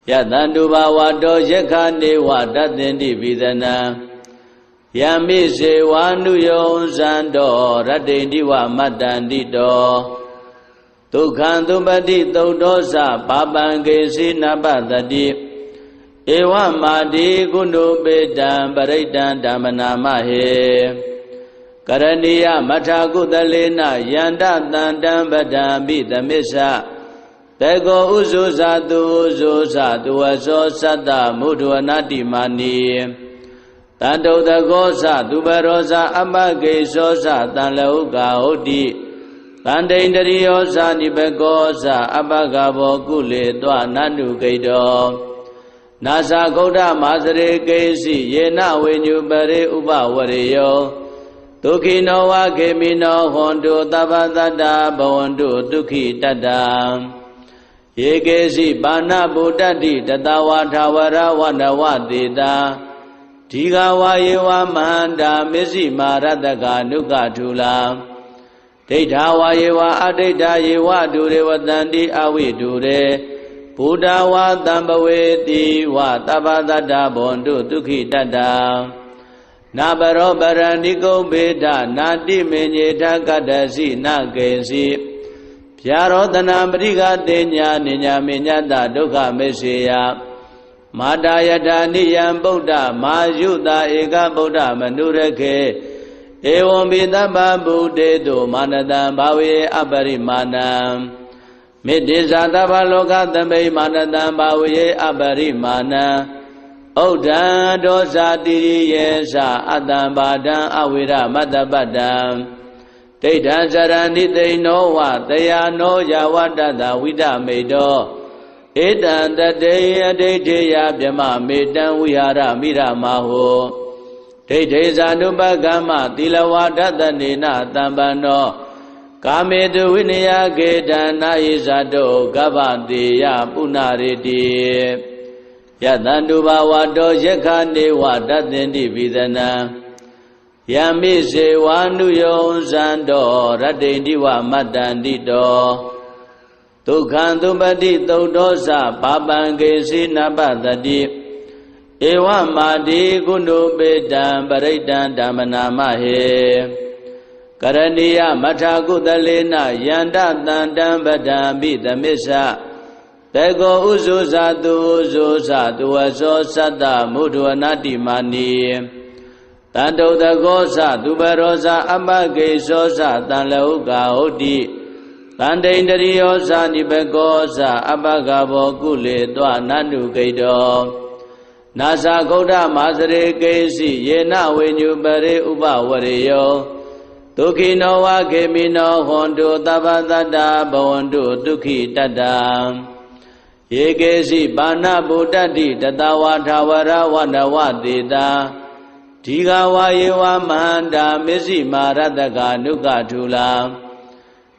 Yatandu bhavato yekhane vadatinti vidana Yamise vanu yonsando radinti va matandito Tukhantumpati taudosa papangesi nabadati Ewa mati kundu bedam paridam dhamanamahe Karaniya mathakudalena yanda tandam badambi tamisa Tego uzusa tu aso satta mudhuanati mani Tanto dagosa tu barosa amagesosa tanlauka hoti Tandendriyosa nibegosa abagabo kule twa nandu kaido Nasa gauda masare kesi yena venyupare upavareyo Tukino wa kemino hondu tabadada bhavandu tukhi tata Yekesi bana buddhati tatawa thawara vanavadita Dhiga vayewa manda misi marataka nukatula Deitha vayewa adita yewa dure vatanti avidure Buddha wa tambaveti wa tabadada bhavandu tukhi tata Nabaro baraniko beda nati menyeta kadasi nakesi Pyarodana mriga tenya ninya menyata dukha meseya Madayata niyam buddha mayuta eka buddha manurake Evam vidabha buddheto manadam bhave aparimanam Middhisatava loka tambe manadam bhave aparimanam Uddha dosa tiriyesa atambadam avira madabadam Deithan sarani teino va tayano yavadada vidamedo Etan tateya deiteya pyama metan vihara miramaho Deithe sanubhagama tilawadathanena tambano Kametu vinaya kedana isato gavateya punariti Yatandu bhavato yekhane vadatinti vidana Yamise vanu yonsando radinti va matandito Tukhantumpati taudosa papangesi nabadati Ewa mati kundu bedam paridam dhamanamahe Karaniya mathakudalena yanda tandam badambi tamisa Tego uzusa tu aso satta mudhuanati mani Tanto dagosa tu barosa amagesosa tanlauka hoti Tandendriyosa nibegosa abagabo kule twa nandu kaido Nasa gauda masare kesi yena venyupare upavareyo Tukino wa kemino hondu tabadada bhavandu tukhi tata Yekesi bana buddhati tatawa thawara vanavadita Dhiga vayewa manda misi marataka nukatula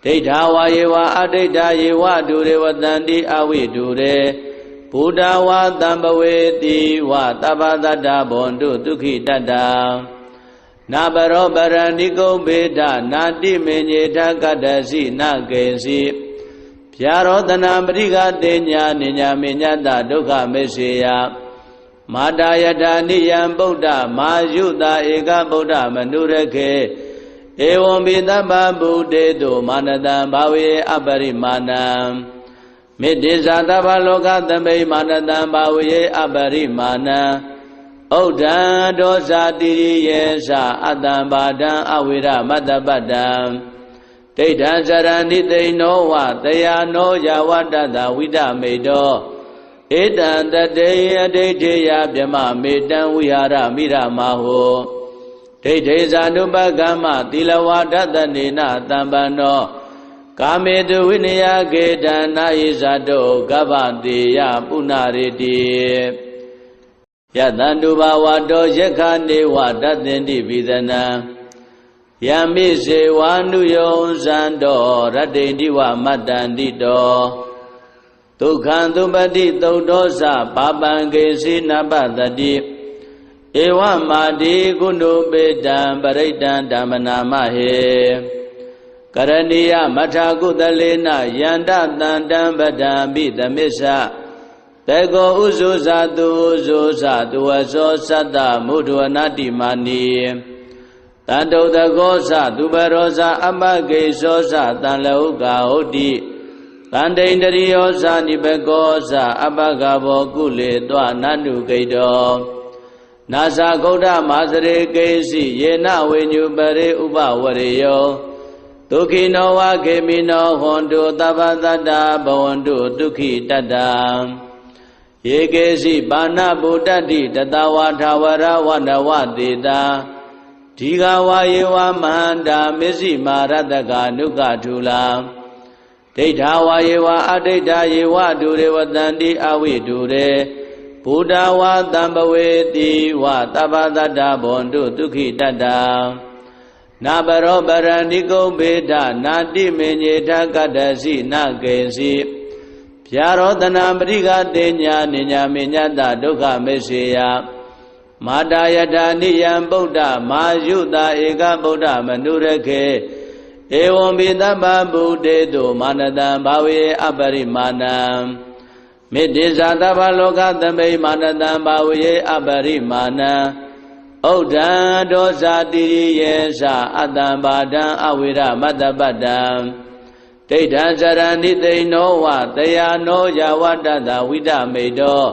Deitha vayewa adita yewa dure vatanti avidure Buddha wa tambaveti wa tabadada bhavandu tukhi tata Nabaro baraniko beda nati menyeta kadasi nakesi Pyarodana mriga tenya ninya menyata dukha meseya Madayata niyam buddha mayuta eka buddha manurake Evam vidabha buddheto manadam bhave aparimanam Middhisatava loka tambe manadam bhave aparimanam Uddha dosa tiriyesa atambadam avira madabadam Deithan sarani teino va tayano yavadada vidamedo Etan tateya deiteya pyama metan vihara miramaho Deithe sanubhagama tilawadathanena tambano Kametu vinaya kedana isato gavateya punariti Yatandu bhavato yekhane vadatinti vidana Yamise vanu yonsando radinti va matandito Tukhantumpati taudosa papangesi nabadati Ewa mati kundu bedam paridam dhamanamahe Karaniya mathakudalena yanda tandam badambi tamisa တေကောဥဇုဇာတုဥဇုဇာတုဝသောသတ္တမုဒ္ဒဝနာတိမာနီတန္တုတကောဇသူပရောဇအပကေသောဇတံလဟုကာဟုတ်တိတန္တိန္တရိယောဇနိဘကောဇအပကဘောကုလေတောနန္တုကိတောနာဇဂௌဒမာစရေကေစီယေနဝိညုပရေဥပဝရေယောဒုခိနောဝခေမိနောဟွန်တုသဗ္ဗတတ္တဘဝန္တုဒုက္ခိတတ္တယေကေစီပါဏဗုဒ္ဓတိတတဝါထာဝရဝန္ဒဝတေတာဒီဃဝါယေဝမန္တာမစ္စည်းမာရတကနုကထုလာဒိဋ္ဌဝါယေဝအဒိဋ္ဌယေဝဒုရေဝတန္တိအဝိဒုရေဘုဒ္ဓဝါတံပဝေတိဝသဗ္ဗတတ္တဘဝန္တုဒုက္ခိတတ္တနာဘရောပရဏိကုံဘေဒနာတိမေညေထကတ္တစီနကေစီဗျာရောတနာပရိကတေညာနိညာမေညတဒုက္ခမေစေယမာတာယထာနိယံဗုဒ္ဓမာယုတာဧကဗုဒ္ဓမနုရခေဧဝံပိသဗ္ဗဗုဒေတုမာနတံဘာဝေအပရိမာဏံမေတ္တိဇာသဗ္ဗလောကသမိမာနတံဘာဝေအပရိမာဏံဩဒံဒောဇာတိရိယေသအတ္တံဘာဒံအဝိရမတ္တပတ္တံဒိဋ္ဌံဇရဏိသိနောဝတယာနောယဝတ္တတဝိဒမေတော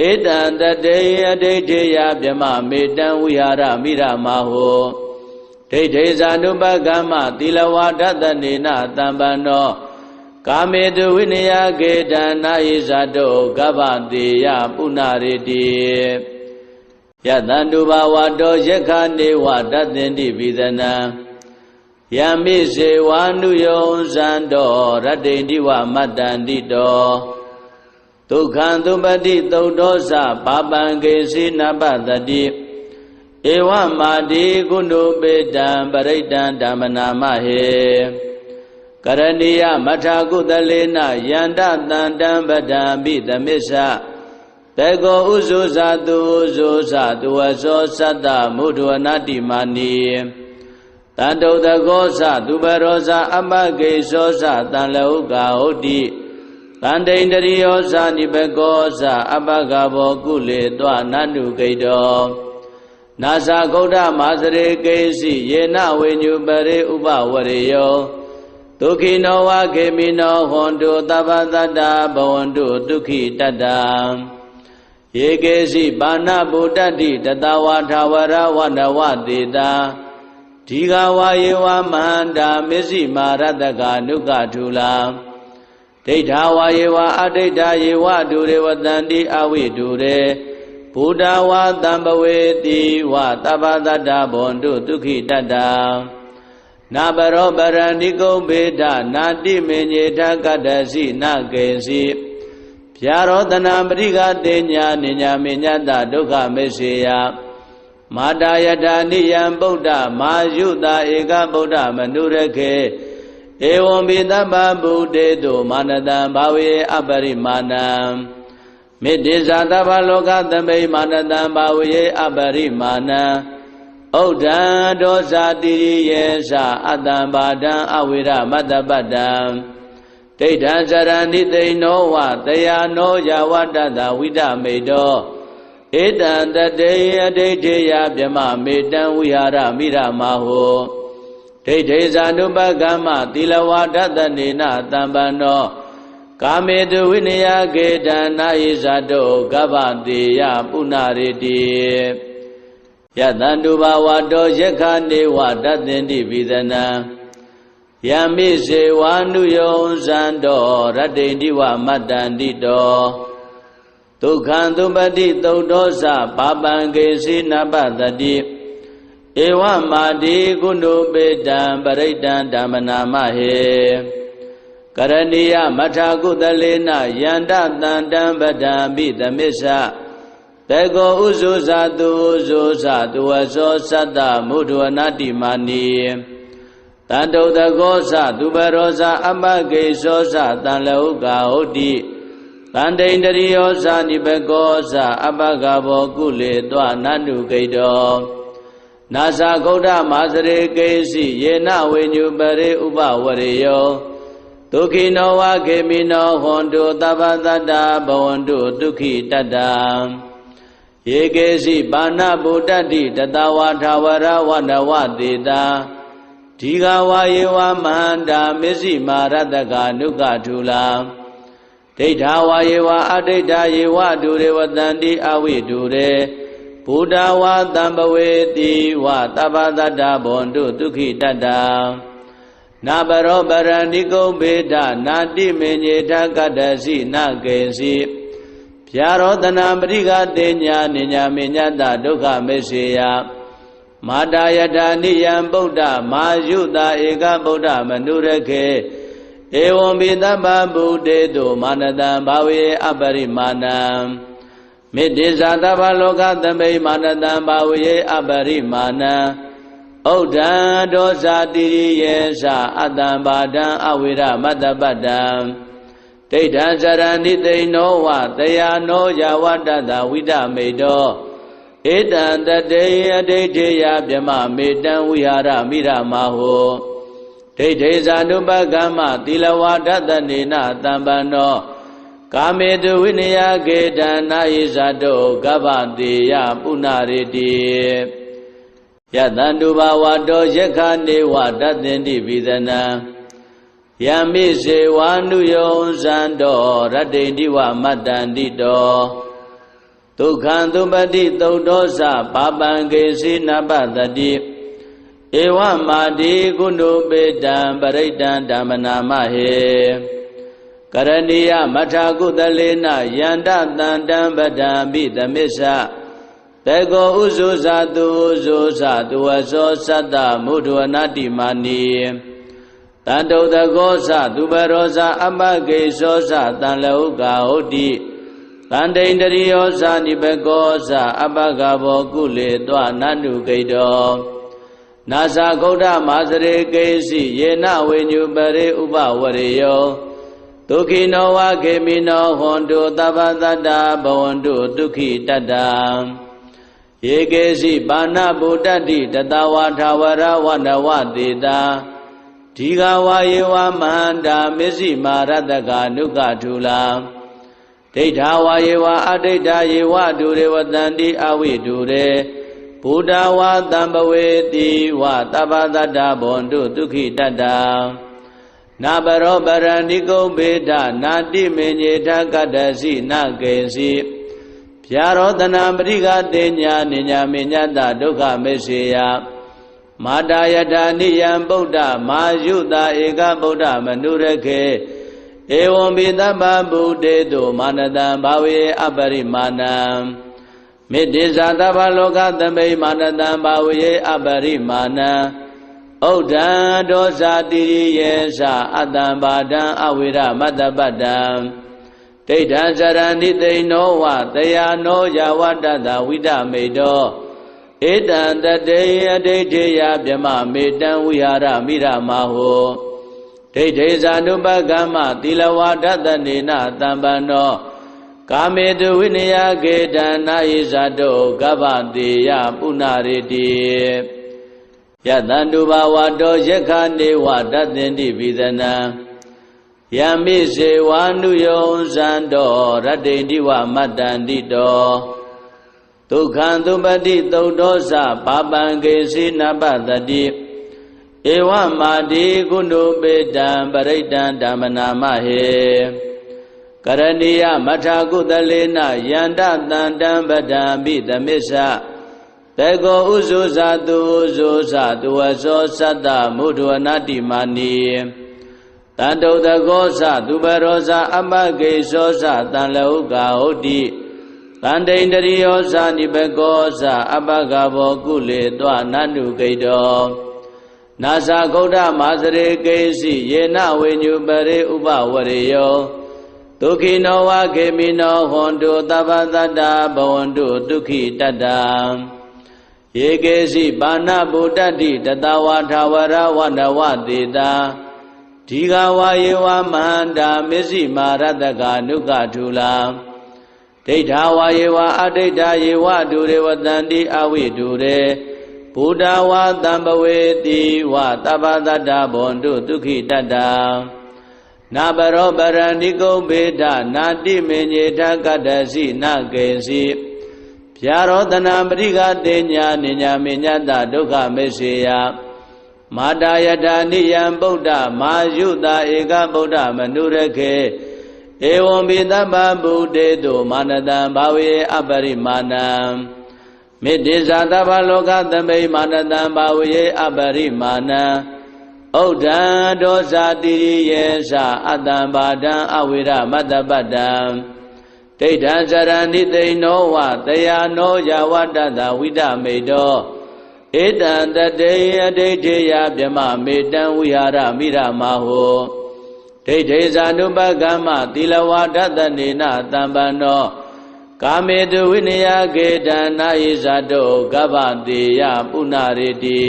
ဧတံတတေအဒိဋ္ဌေယဗြမမေတံဝိဟာရမိရမဟောဒိဋ္ဌေဇာနုပကမ္မသီလဝါဒတနေနတံပန္နောကာမေတုဝိနယကေတံနာယိဇာတောကဗ္ဗတေယပုဏ္ဏရေတိယတန္တုဘာဝတောယက္ခနေဝတသင်္တိပိသနံယမိစေဝါနုယောဇံတောရတ္တိတိဝမတ္တန္တိတောဒုက္ခံသုပတိသုတ်တောသပါပံကေစီနပတတိဧဝမာတိကုဏုပေတံပရိတံဓမ္မနာမဟေကရဏီယမထာကုသလေနယန္တတန္တံပဒံပိသမစ္ဆတေကောဥဇုဇာတုဥဇုဇာတုဝသောသတ္တမုဒ္ဒဝနာတိမာနီတန္တုတကောဇသူပရောဇအပကေသောဇတံလဟုကာဟုတ်တိတန္တိန္တရိယောဇနိဘကောဇအပကဘောကုလေတောနန္တုကိတောနာဇဂௌဒမာစရေကေစီယေနဝိညုပရေဥပဝရေယောဒုခိနောဝခေမိနောဟွန်တုသဗ္ဗတတ္တဘဝန္တုဒုက္ခိတတ္တယေကေစီပါဏဗုဒ္ဓတိတတဝါထာဝရဝန္ဒဝတေတာဒီဃဝါယေဝမန္တာမစ္စည်းမာရတကနုကထုလာဒိဋ္ဌဝါယေဝအဒိဋ္ဌယေဝဒုရေဝတန္တိအဝိဒုရေဘုဒ္ဓဝါတံပဝေတိဝသဗ္ဗတတ္တဘဝန္တုဒုက္ခိတတ္တနာဘရောပရဏိကုံဘေဒနာတိမေညေထကတ္တစီနကေစီဗျာရောတနာပရိကတေညာနိညာမေညတဒုက္ခမေစေယမာတာယထာနိယံဗုဒ္ဓမာယုတာဧကဗုဒ္ဓမနုရခေဧဝံပိသဗ္ဗဗုဒေတုမာနတံဘာဝေအပရိမာဏံမေတ္တိဇာသဗ္ဗလောကသမိမာနတံဘာဝေအပရိမာဏံဩဒံဒောဇာတိရိယေသအတ္တံဘာဒံအဝိရမတ္တပတ္တံဒိဋ္ဌံဇရဏိသိနောဝတယာနောယဝတ္တတဝိဒမေတောဧတံတတေအဒိဋ္ဌေယဗြမမေတံဝိဟာရမိရမဟောဒိဋ္ဌေဇာနုပကမ္မသီလဝါဒတနေနတံပန္နောကာမေတုဝိနယကေတံနာယိဇာတောကဗ္ဗတေယပုဏ္ဏရေတိယတန္တုဘာဝတောယက္ခနေဝတသင်္တိပိသနံယမိစေဝါနုယောဇံတောရတ္တိတိဝမတ္တန္တိတောဒုက္ခံသုပတိသုတ်တောသပါပံကေစီနပတတိဧဝမာတိကုဏုပေတံပရိတံဓမ္မနာမဟေကရဏီယမထာကုသလေနယန္တတန္တံပဒံပိသမစ္ဆတေကောဥဇုဇာတုဥဇုဇာတုဝသောသတ္တမုဒ္ဒဝနာတိမာနီတန္တုတကောဇသူပရောဇအပကေသောဇတံလဟုကာဟုတ်တိတန္တိန္တရိယောဇနိဘကောဇအပကဘောကုလေတောနန္တုကိတောနာဇဂௌဒမာစရေကေစီယေနဝိညုပရေဥပဝရေယောဒ ဒုက္ခိနောဝခေမိနောဟွန်တုသဗ္ဗသတ္တဘဝန္တုဒုက္ခိတတ္တယေကေစီပါဏဗုဒ္ဓတိတတဝါထာဝရဝနဝတေတာဒီဃဝါယေဝမဟန္တာမစ္စည်းမာရတကနုကထုလာဒိဋ္ဌာဝါယေဝအဒိဋ္ဌာယေဝဒုရေဝတန္တိအဝိဒုရေဘုဒ္ဓဝါတံပဝေတိဝသဗ္ဗသတ္တဘဝန္တုဒုက္ခိတတ္တနာပရောပရဏိကုံဘေဒနာတိမေညေထကတ္တစီနကေစီဗျာရောတနာပရိကတေညာနိညာမေညတဒုက္ခမေစေယမာတာယထာနိယံဗုဒ္ဓမာယုတာဧကဗုဒ္ဓမနုရခေဧဝံပိသဗ္ဗဗုဒေတုမာနတံဘာဝေအပရိမာဏံမေတ္တိဇာသဗ္ဗလောကသမိမာနတံဘာဝေအပရိမာဏံဩဒံဒောဇာတိရိယေသအတ္တံဘာဒံအဝိရမတ္တပတ္တံဒိဋ္ဌံစရဏိသိဏောဝတယာနောယဝတ္တတဝိဒမေတောဧတံတတေယဒိဋ္ဌေယဗြမမေတံဝိဟာရမိရမဟောဒိဋ္ဌေဇာနုပကမ္မသီလဝါဒတနေနတံပန္နောကာမေတုဝိနယကေတံနာယိဇာတောကဗ္ဗတေယပုဏ္ဏရေတိယတန္တုဘာဝတောယက္ခနေဝတသင်္တိပိသနံယမိစေဝါနုယောဇံတောရတ္တိတိဝမတ္တန္တိတောဒုက္ခံသုပတိသုတ်တောသပါပံကေစီနပတတိဧဝမာတိကုဏုပေတံပရိတံဓမ္မနာမဟေကရဏီယမထာကုသလေနယန္တတန္တံပဒံပိသမစ္ဆတေကောဥဇုဇာတုဥဇုဇာတုဝသောသတ္တမုဒ္ဒဝနာတိမာနီတန္တုတကောသသူပရောဇာအပကေသောသတံလဟုကာဟုတ်တိတန္တိန္တရိယောဇာနိဘကောဇာအပကဘောကုလေတွနန္တုဂိတောနာဇာဂௌဒမာစရေကေစီယေနဝိညုပရိဥပဝရေယောဒုက္ခိနောဝခေမိနောဟွန်တုသဗ္ဗသတ္တဘဝန္တုဒုက္ခိတတ္တယေကေစီပါဏဗုဒ္ဓတိတတဝါထာဝရဝနဝတေတာဒီဃဝါယေဝမဟန္တာမစ္စည်းမာရတကနုကထုလာဒိဋ္ဌာဝါယေဝအဒိဋ္ဌာယေဝဒုရေဝတန္တိအဝိဒုရေဘုဒ္ဓဝါတံပဝေတိဝသဗ္ဗသတ္တဘဝန္တုဒုက္ခိတတ္တနာပရောပရဏိကုံဘေဒနာတိမေညေထကတ္တစီနကေစီဗျာရောတနာပရိကတေညာနိညာမေညတဒုက္ခမေစေယမာတာယထာနိယံဗုဒ္ဓမာယုတာဧကဗုဒ္ဓမနုရခေဧဝံပိသဗ္ဗဗုဒေတုမာနတံဘာဝေအပရိမာဏံမေတ္တိဇာသဗ္ဗလောကသမိမာနတံဘာဝေအပရိမာဏံဩဒံဒောဇာတိရိယေသအတ္တံဘာဒံအဝိရမတ္တပတ္တံဒိဋ္ဌံစရဏိသိဏောဝတယာနောယဝတ္တတဝိဒမေတောဧတံတတေယဒိဋ္ဌေယဗြမမေတံဝိဟာရမိရမဟောဒိဋ္ဌေဇာနုပကမ္မသီလဝါဒတနေနတံပန္နောကာမေတုဝိနယကေတံနာယိဇာတောကဗ္ဗတေယပုဏ္ဏရေတိယတန္တုဘာဝတောယက္ခနေဝတသင်္တိပိသနံယမိစေဝါနုယောဇံတောရတ္တိတိဝမတ္တန္တိတောဒုက္ခံသုပတိသုတ်တောသပါပံကေစီနပတတိဧဝမာတိကုဏုပေတံပရိတံဓမ္မနာမဟေကရဏီယမထာကုသလေနယန္တတန္တံပဒံပိသမစ္ဆတေကောဥဇုဇာတုဥဇုဇာတုဝသောသတ္တမုဒ္ဒဝနာတိမာနီတန္တုတကောသသူပရောဇာအပကေသောသတံလဟုကာဟုတ်တိတန္တိန္တရိယောဇာနိဘကောဇာအပကဘောကုလေတွနန္တုဂိတောနာဇာဂௌဒမာစရေကေစီယေနဝိညုပရိဥပဝရေယောဒုက္ခိနောဝခေမိနောဟွန်တုသဗ္ဗသတ္တဘဝန္တုဒုက္ခိတတ္တယေကေစီပါဏဗုဒ္ဓတိတတဝါထာဝရဝနဝတေတာဒီဃဝါယေဝမဟန္တာမစ္စည်းမာရတကနုကထုလာဒိဋ္ဌာဝါယေဝအဒိဋ္ဌာယေဝဒုရေဝတန္တိအဝိဒုရေဘုဒ္ဓဝါတံပဝေတိဝသဗ္ဗသတ္တဘဝန္တုဒုက္ခိတတ္တ နာပရောပရဏိကုံဘေဒနာတိမေညေထကတ္တစီနကေစီဗျာရောတနာပရိကတေညာနိညာမေညတဒုက္ခမေစေယမာတာယထာနိယံဗုဒ္ဓမာယုတာဧကဗုဒ္ဓမနုရခေဧဝံပိသဗ္ဗဗုတေတုမာနတံဘာဝေအပရိမာဏံမေတ္တိဇာသဗ္ဗလောကသမိမာနတံဘာဝေအပရိမာဏံဩဒံဒောဇာတိရိယေသအတ္တံဘာဒံအဝိရမတ္တပတ္တံဒိဋ္ဌံဇရဏိသိနောဝတယာနောယဝတ္တတဝိဒမေတောဧတံတတေယဒိဋ္ဌေယဗြမမေတံဝိဟာရမိရမဟောဒိဋ္ဌေဇာနုပကမ္မသီလဝါဒတနေနတံပန္နောကာမေတုဝိနယကေတံနာယိဇာတောကဗ္ဗတေယပုဏ္ဏရေတိ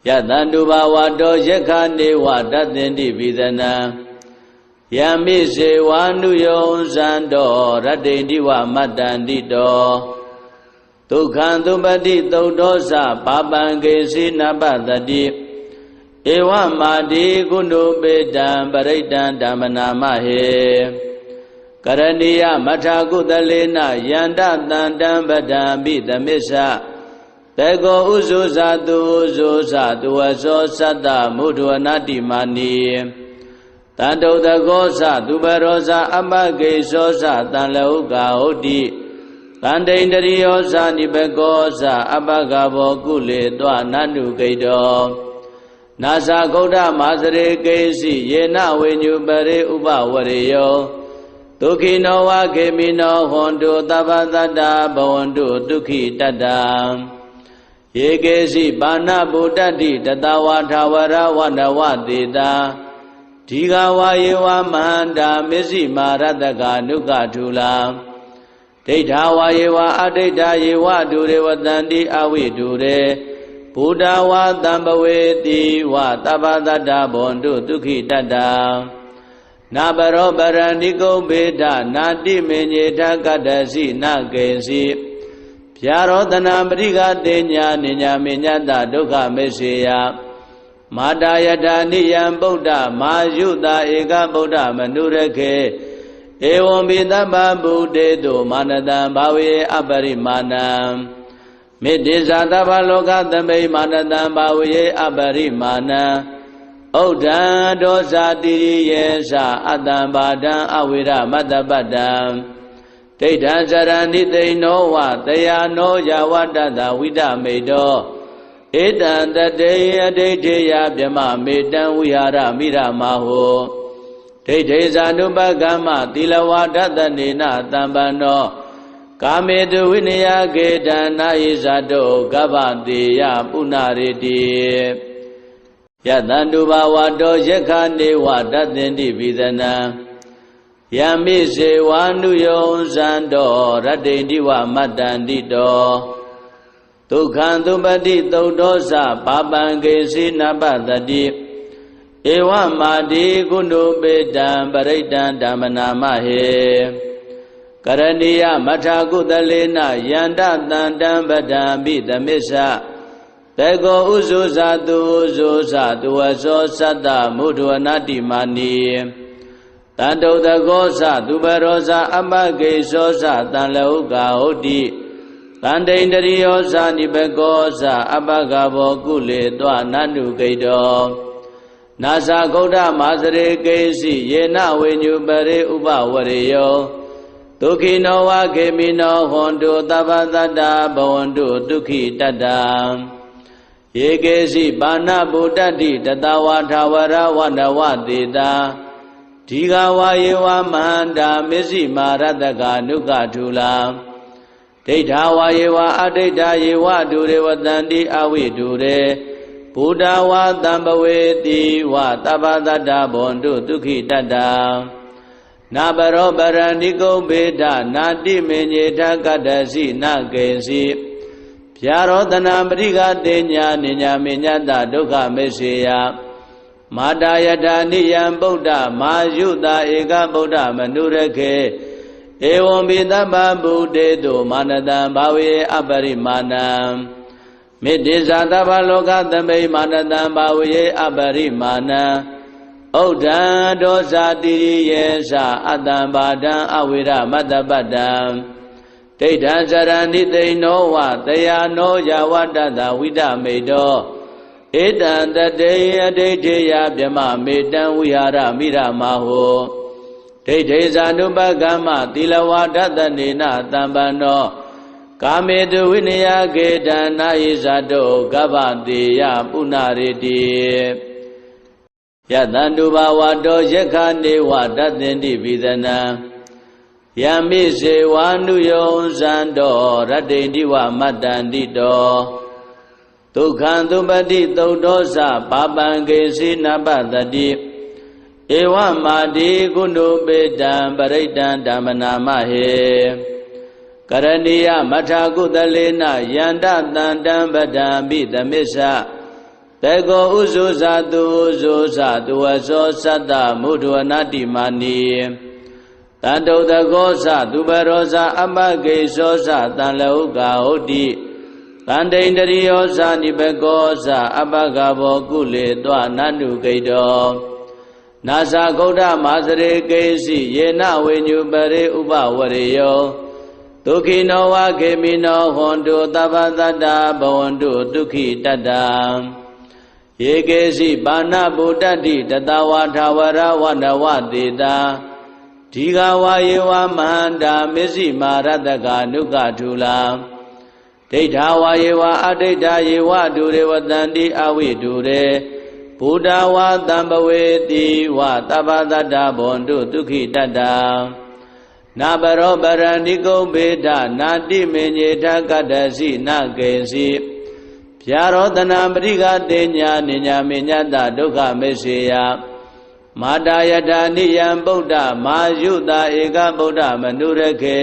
ယတန္တုဘာဝတောယက္ခနေဝတသင်တိပိသနံယမိစေဝါနုယောဇံတောရတ္တိတိဝမတ္တန္တိတောဒုက္ခံသုပတိသုဒ္ဓောသပါပံကေစီနပတတိဧဝမာတိကုဏုပေတံပရိတံဓမ္မနာမဟေကရဏီယမထာကုသလေနယန္တတန္တံပဒံပိသမစ္ဆတေကောဥဇုဇာတုဥဇုဇာတုဝသောသတ္တမုဒ္ဒဝနာတိမာနီတန္တုတကောသသူပရောဇာအမဂေသောသတံလဟုကာဟုတ်တိတန္တိန္တရိယောဇာနိဘကောသအပဂဘောကုလေတောနန္နုဂိတောနာဇာဂௌဒမာစရေကေစီယေနဝိညုပရေဥပဝရေယောဒုက္ခိနောဝခေမိနောဟွန်တုသဗ္ဗတတ္တဘဝန္တုဒုက္ခိတတ္တယေကေစီပါဏဗုဒ္ဓတိတတဝါထာဝရဝနဝတေတာဒီဃဝါယေဝမန္တာမစ္စည်းမာရတကနုကထုလာဒိဋ္ဌဝါယေဝအဒိဋ္ဌယေဝဒုရေဝတန္တိအဝိဒုရေဘုဒ္ဓဝါတံပဝေတိဝသဗ္ဗတတ္တဘဝန္တုဒုက္ခိတတ္တနာပရောပရဏိကုံဘေဒနာတိမေညေထကတ္တစီနကေစီဗျာရောတနာပရိကတေညာနိညာမေညတဒုက္ခမေစေယမာတာယထာနိယံဗုဒ္ဓမာယုတာဧကဗုဒ္ဓမနုရခေဧဝံပိသဗ္ဗဗုတေတုမာနတံဘာဝေအပရိမာဏံမေတ္တိဇာသဗ္ဗလောကသမိမာနတံဘာဝေအပရိမာဏံဩဒံဒောဇာတိရိယေသအတ္တံဘာဒံအဝိရမတ္တပတ္တံဒိဋ္ဌံဇရဏိသိနောဝတယာနောယဝတ္တတဝိဒမေတောဧတံတတေယဒိဋ္ဌေယဗြမမေတံဝိဟာရမိရမဟောဒိဋ္ဌေဇာနုပကမ္မသီလဝါဒတနေနတံပန္နောကာမေတုဝိနယကေတံနာယိဇာတောကဗ္ဗတေယပုဏ္ဏရေတိယတန္တုဘာဝတောယက္ခနေဝတသင်တိပိသနံယမိစေဝါနုယောဇံတောရတ္တိတိဝမတ္တန္တိတောဒုက္ခံသုပတိသုဒ္ဓောသပါပံကေစီနပတတိဧဝမာတိကုဏုပေတံပရိတံဓမ္မနာမဟေကရဏီယမထာကုသလေနယန္တတန္တံပဒံပိသမစ္ဆတေကောဥဇုဇာတုဥဇုဇာတုဝသောသတ္တမုဒ္ဒဝနာတိမာနီတန္တုတကောသသူပရောဇာအမဂေသောသတံလဟုကာဟုတ်တိတန္တိန္တရိယောဇာနိဘကောသအပဂဘောကုလေတောနန္နုဂိတောနာဇာဂௌဒမာစရေကေစီယေနဝိညုပရေဥပဝရေယောဒုက္ခိနောဝခေမိနောဟွန်တုသဗ္ဗတတ္တဘဝန္တုဒုက္ခိတတ္တယေကေစီပါဏဗုဒ္ဓတိတတဝါထာဝရဝနဝတေတာဒီဃဝါယေဝမန္တာမစ္စည်းမာရတကနုကထုလာဒိဋ္ဌဝါယေဝအဒိဋ္ဌယေဝဒုရေဝတန္တိအဝိဒုရေဘုဒ္ဓဝါတံပဝေတိဝသဗ္ဗတတ္တဘဝန္တုဒုက္ခိတတ္တနာပရောပရဏိကုံဘေဒနာတိမေညေထကတ္တစီနကေစီဗျာရောတနာပရိကတေညာနိညာမေညတဒုက္ခမေစေယမာတာယထာနိယံဗုဒ္ဓမာယုတာဧကဗုဒ္ဓမနုရခေဧဝံပိသဗ္ဗဗုတေတုမာနတံဘာဝေအပရိမာဏံမေတ္တိဇာသဗ္ဗလောကသမိမာနတံဘာဝေအပရိမာဏံဩ ဥဒ္ဒံဒောဇာတိရိယေသအတ္တံပါဒံအဝိရမတ္တပတ္တံဒိဋ္ဌံစရဏိသိနောဝတယာနောယဝတ္တတဝိဒမေတောဧတံတတေအဒိဋ္ဌိယဗြမမေတံဝိဟာရမိရမဟောဒိဋ္ဌိဇာနုပကမ္မသီလဝါဒတနေနတံပန္နောကာမေတုဝိနယကေတံနာယိဇာတောကဗ္ဗတေယပုဏ္ဏရေတိယတန္တုဘာဝတောယက္ခနေဝတတ္တင်တိပိသနံယမိစေဝါနုယောဇံတောရတ္တိတိဝမတ္တန္တိတောဒုက္ခံသုပတိသုတ်တောသပါပံကေစီနပတတိဧဝမာတိကုဏုပေတံပရိတံဓမ္မနာမဟေကရဏီယမထာကုသလေနယန္တတန္တံပဒံပိသမစ္ဆတေကောဥဇုဇာတုဥဇုဇာတုဝသောသတ္တမုဒ္ဒဝနာတိမာနီတန္တုတကောသသူပရောဇာအမဂေသောသတံလောကဟုတ်တိတန္တိန္တရိယောဇာနိဘကောသအပဂဘောကုလေတောနန္တုဂိတောနာသဂௌဒမာစရေကေစီယေနဝိညုပရိဥပဝရေယောဒုက္ခိနောဝခေမိနောဟွန်တုသဗ္ဗတတ္တဘဝန္တုဒုက္ခိတတ္တယေကေစီပါဏဗုဒ္ဓတိတတဝါထာဝရဝနဝတေတာဒီဃဝါယေဝမန္တာမစ္စည်းမာရတကနုကထုလာဒိဋ္ဌာဝါယေဝအဒိဋ္ဌာယေဝဒုရေဝတန္တိအဝိဒုရေဘုဒ္ဓဝါတံပဝေတိဝသဗ္ဗတတ္တဘဝန္တုဒုက္ခိတတ္တနာဘရောပရဏိကုံဘေဒနာတိမေညေထကတ္တစီနကေစီဗျာရောတနာပရိကတေညာနိညာမေညတဒုက္ခမေစေယမာတာယတာနိယံဗုဒ္ဓမာယုတာဧကဗုဒ္ဓမနုရခေ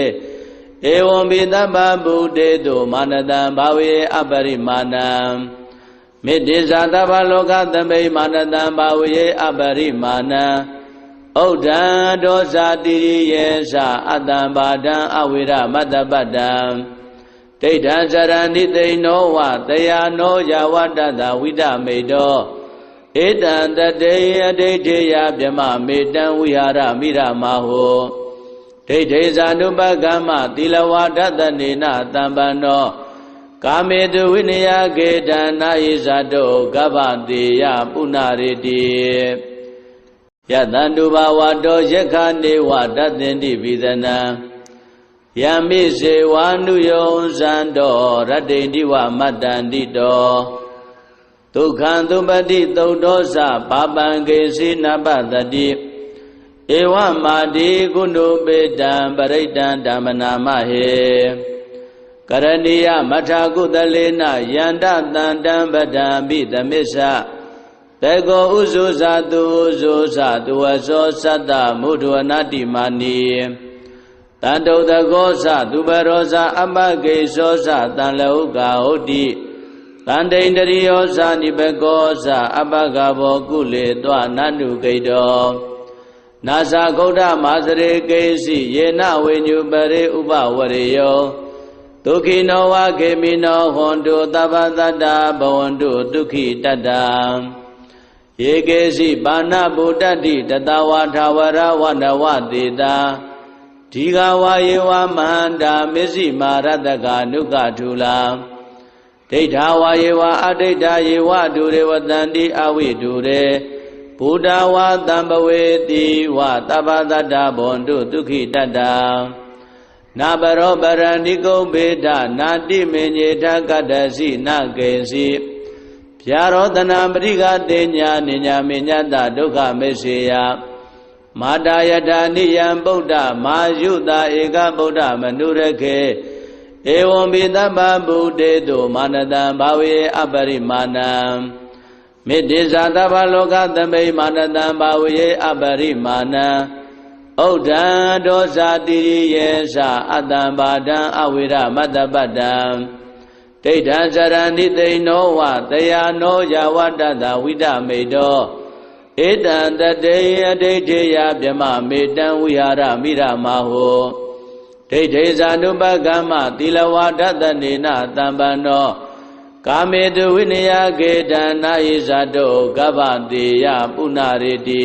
ဧဝံဘိသဗ္ဗဗုဒေတုမာနတံဘာဝေအပရိမာဏံမေတ္တိဇာတဗ္ဗလောကသမိမာနတံဘာဝေအပရိမာဏံဥဒ္ဒံဒောဇာတိရိယေသအတ္တံပါဒံအဝိရမတ္တပတ္တံဒိဋ္ဌံစရဏိသိနောဝတယာနောယဝတ္တတဝိဒမေတောဧတံတတေအဒိဋ္ဌိယဗြမမေတံဝိဟာရမိရမဟောဒိဋ္ဌိဇာနုပကမ္မသီလဝါဒတနေနတံပန္နောကာမေတုဝိနယကေတံနာယိဇာတောကဗ္ဗတေယပုဏ္ဏရေတိယတန္တုဘာဝတောယက္ခနေဝတတ္တင်တိပိသနံယမိစေဝါနုယောဇံတောရတ္တိတိဝမတ္တန္တိတောဒုက္ခံသုပတိသုတ်တောသပါပံကေစီနပတတိဧဝမာတိကုဏုပေတံပရိတံဓမ္မနာမဟေကရဏီယမထာကုသလေနယန္တတန္တံပဒံပိသမစ္ဆတေကောဥဇုဇာတုဥဇုဇာတုဝသောသတ္တမုဒ္ဒဝနာတိမာနီတန္တုတကောသသူပရောဇာအမဂေသောသတံလောကဟုတ်တိတန္တိန္တရိယောဇာနိဘကောသအပဂဘောကုလေတောနန္တုဂိတောနာသဂௌဒမာစရေကေစီယေနဝိညုပရိဥပဝရေယောဒုက္ခိနောဝခေမိနောဟွန်တုသဗ္ဗတတ္တဘဝန္တုဒုက္ခိတတ္တယေကေစီပါဏဗုဒ္ဓတိတတဝါထာဝရဝနဝတေတာဒီဃဝါယေဝမန္တာမစ္စည်းမာရတကနုကထုလာဒိဋ္ဌာဝါယေဝအဒိဋ္ဌာယေဝဒုရေဝတန္တိအဝိဒုရေဘုဒ္ဓဝါတံပဝေတိဝသဗ္ဗတတ္တဘဝန္တုဒုက္ခိတတ္တနာဘရောပရဏိကုံဘေဒနာတိမေညေထကတ္တစီနကေစီဗျာရောတနာပရိကတေညာနိညာမေညတဒုက္ခမေစေယမာတာယတာနိယံဗုဒ္ဓမာယုတာဧကဗုဒ္ဓမနုရခေဧဝံဘိသဗ္ဗဗုဒေတုမာနတံဘာဝေအပရိမာဏံမေတ္တိဇာတဗ္ဗလောကသမိမာနတံဘာဝေအပရိမာဏံဥဒ္ဒံဒောဇာတိရိယေသအတ္တံပါဒံအဝိရမတ္တပတ္တံဒိဋ္ဌံစရဏိသိနောဝတယာနောယဝတ္တတဝိဒမေတောဧတံတတေအဒိဋ္ဌိယဗြမမေတံဝိဟာရမိရမဟောဒိဋ္ဌိဇာနုပကမ္မသီလဝါဒတနေနတံပန္နော ကာမေတုဝိနယကေတနာဟိဇာတောကဗ္ဗတေယပုဏ္ဏရေတိ